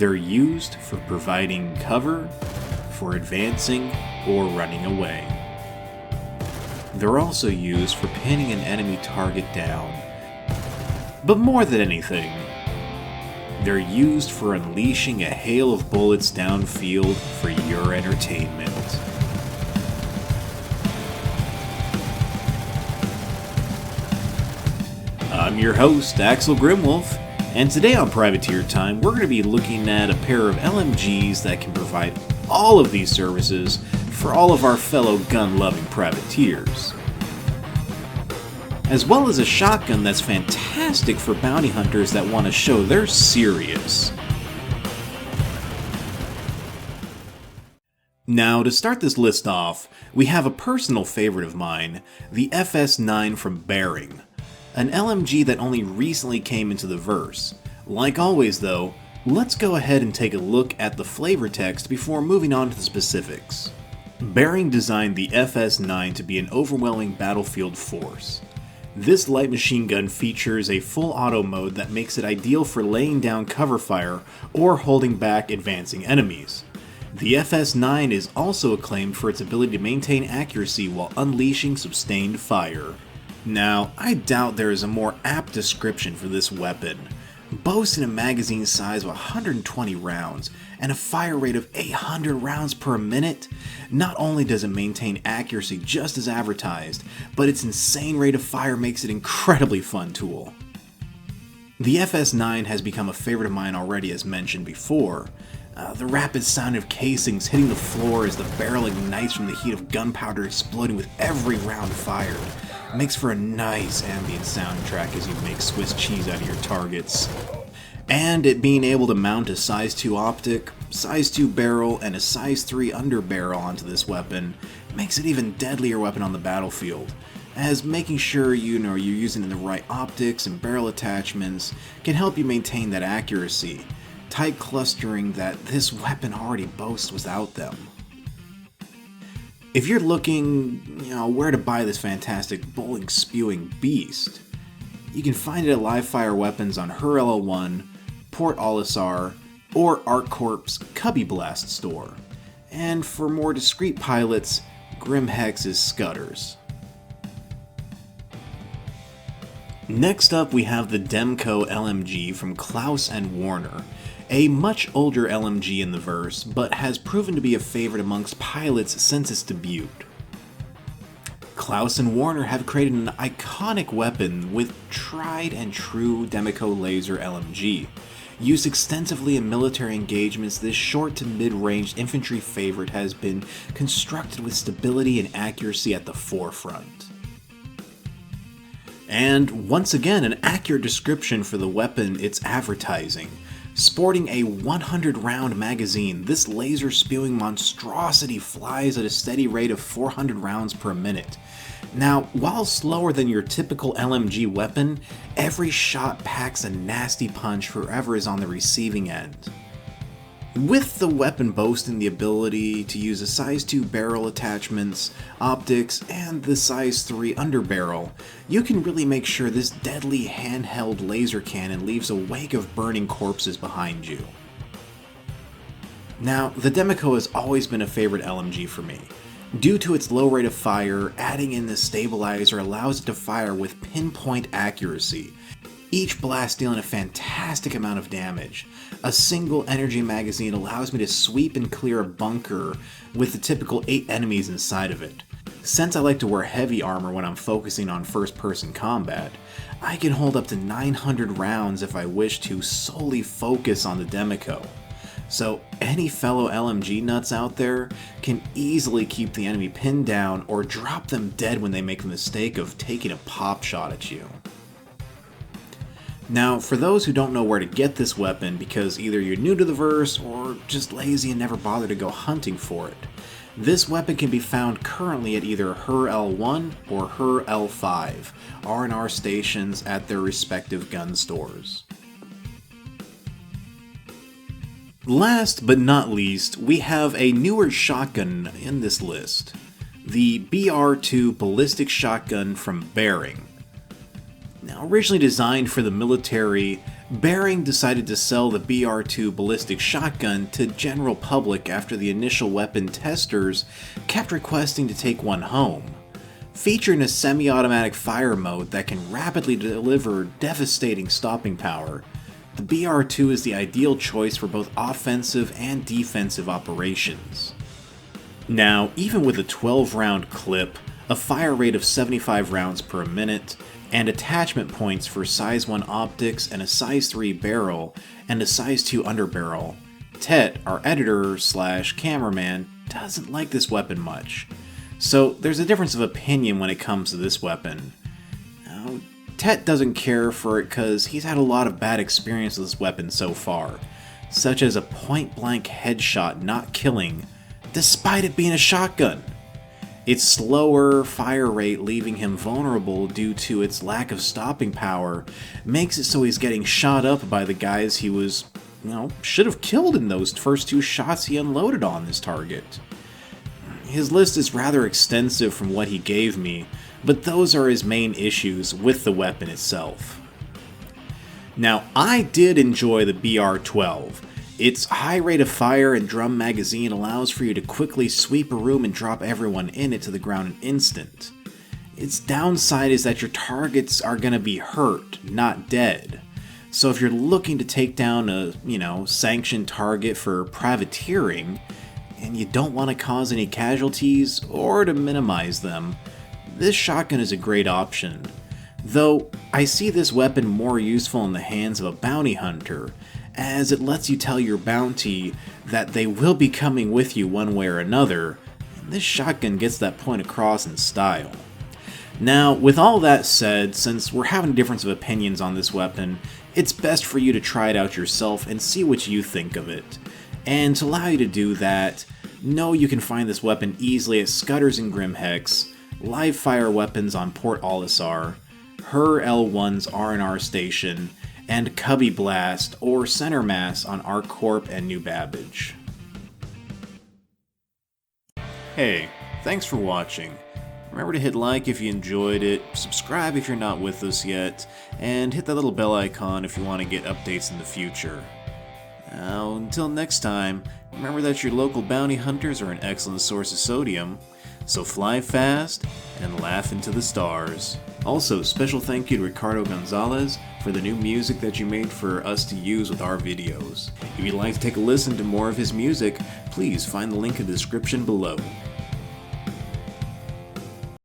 They're used for providing cover, for advancing, or running away. They're also used for pinning an enemy target down. But more than anything, they're used for unleashing a hail of bullets downfield for your entertainment. I'm your host, Axel Grimwolf, and today on Privateer Time, we're going to be looking at a pair of LMGs that can provide all of these services for all of our fellow gun-loving privateers. As well as a shotgun that's fantastic for bounty hunters that want to show they're serious. Now, to start this list off, we have a personal favorite of mine, the FS9 from Bearing. An LMG that only recently came into the verse. Like always though, let's go ahead and take a look at the flavor text before moving on to the specifics. Bearing designed the FS9 to be an overwhelming battlefield force. This light machine gun features a full auto mode that makes it ideal for laying down cover fire or holding back advancing enemies. The FS9 is also acclaimed for its ability to maintain accuracy while unleashing sustained fire. Now, I doubt there is a more apt description for this weapon. Boasting a magazine size of 120 rounds and a fire rate of 800 rounds per minute, not only does it maintain accuracy just as advertised, but its insane rate of fire makes it an incredibly fun tool. The FS9 has become a favorite of mine already, as mentioned before. The rapid sound of casings hitting the floor as the barrel ignites from the heat of gunpowder exploding with every round fired makes for a nice ambient soundtrack as you make Swiss cheese out of your targets. And it being able to mount a size 2 optic, size 2 barrel, and a size 3 underbarrel onto this weapon makes it even deadlier weapon on the battlefield, as making sure you're using the right optics and barrel attachments can help you maintain that accuracy, tight clustering that this weapon already boasts without them. If you're looking, where to buy this fantastic bowling spewing beast, you can find it at Live Fire Weapons on HerLL1, Port Olisar, or ArcCorp's Cubby Blast store. And for more discreet pilots, Grimhex's Scutters. Next up we have the Demeco LMG from Klaus and Warner. A much older LMG in the verse, but has proven to be a favorite amongst pilots since its debut. Klaus and Warner have created an iconic weapon with tried and true Demeco laser LMG. Used extensively in military engagements, this short to mid-range infantry favorite has been constructed with stability and accuracy at the forefront. And once again, an accurate description for the weapon it's advertising. Sporting a 100-round magazine, this laser-spewing monstrosity flies at a steady rate of 400 rounds per minute. Now, while slower than your typical LMG weapon, every shot packs a nasty punch for whoever is on the receiving end. With the weapon boasting the ability to use a size 2 barrel attachments, optics, and the size 3 underbarrel, you can really make sure this deadly handheld laser cannon leaves a wake of burning corpses behind you. Now, the Demeco has always been a favorite LMG for me. Due to its low rate of fire, adding in the stabilizer allows it to fire with pinpoint accuracy, each blast dealing a fantastic amount of damage. A single energy magazine allows me to sweep and clear a bunker with the typical 8 enemies inside of it. Since I like to wear heavy armor when I'm focusing on first-person combat, I can hold up to 900 rounds if I wish to solely focus on the Demeco. So any fellow LMG nuts out there can easily keep the enemy pinned down or drop them dead when they make the mistake of taking a pop shot at you. Now, for those who don't know where to get this weapon because either you're new to the verse or just lazy and never bother to go hunting for it, this weapon can be found currently at either HerL1 or HerL5 R&R stations at their respective gun stores. Last but not least, we have a newer shotgun in this list, the BR2 Ballistic Shotgun from Bearing. Now, originally designed for the military, Behring decided to sell the BR2 ballistic shotgun to general public after the initial weapon testers kept requesting to take one home. Featuring a semi-automatic fire mode that can rapidly deliver devastating stopping power, the BR2 is the ideal choice for both offensive and defensive operations. Now, even with a 12-round clip, a fire rate of 75 rounds per minute, and attachment points for size 1 optics and a size 3 barrel and a size 2 underbarrel, Tet, our editor/cameraman, doesn't like this weapon much. So there's a difference of opinion when it comes to this weapon. Now, Tet doesn't care for it because he's had a lot of bad experience with this weapon so far, such as a point-blank headshot not killing, despite it being a shotgun. Its slower fire rate leaving him vulnerable due to its lack of stopping power makes it so he's getting shot up by the guys he was, should have killed in those first 2 shots he unloaded on this target. His list is rather extensive from what he gave me, but those are his main issues with the weapon itself. Now, I did enjoy the BR12. Its high rate of fire and drum magazine allows for you to quickly sweep a room and drop everyone in it to the ground in an instant. Its downside is that your targets are going to be hurt, not dead. So if you're looking to take down a, sanctioned target for privateering, and you don't want to cause any casualties or to minimize them, this shotgun is a great option. Though, I see this weapon more useful in the hands of a bounty hunter, as it lets you tell your bounty that they will be coming with you one way or another, and this shotgun gets that point across in style. Now, with all that said, since we're having a difference of opinions on this weapon, it's best for you to try it out yourself and see what you think of it. And to allow you to do that, know you can find this weapon easily at Scudder's and Grimhex, live fire weapons on Port Olisar, her L1's R&R station, and Cubby Blast or Center Mass on ArcCorp and New Babbage. Hey, thanks for watching. Remember to hit like if you enjoyed it, subscribe if you're not with us yet, and hit that little bell icon if you want to get updates in the future. Now, until next time, remember that your local bounty hunters are an excellent source of sodium, so fly fast and laugh into the stars. Also, special thank you to Ricardo Gonzalez for the new music that you made for us to use with our videos. If you'd like to take a listen to more of his music, please find the link in the description below.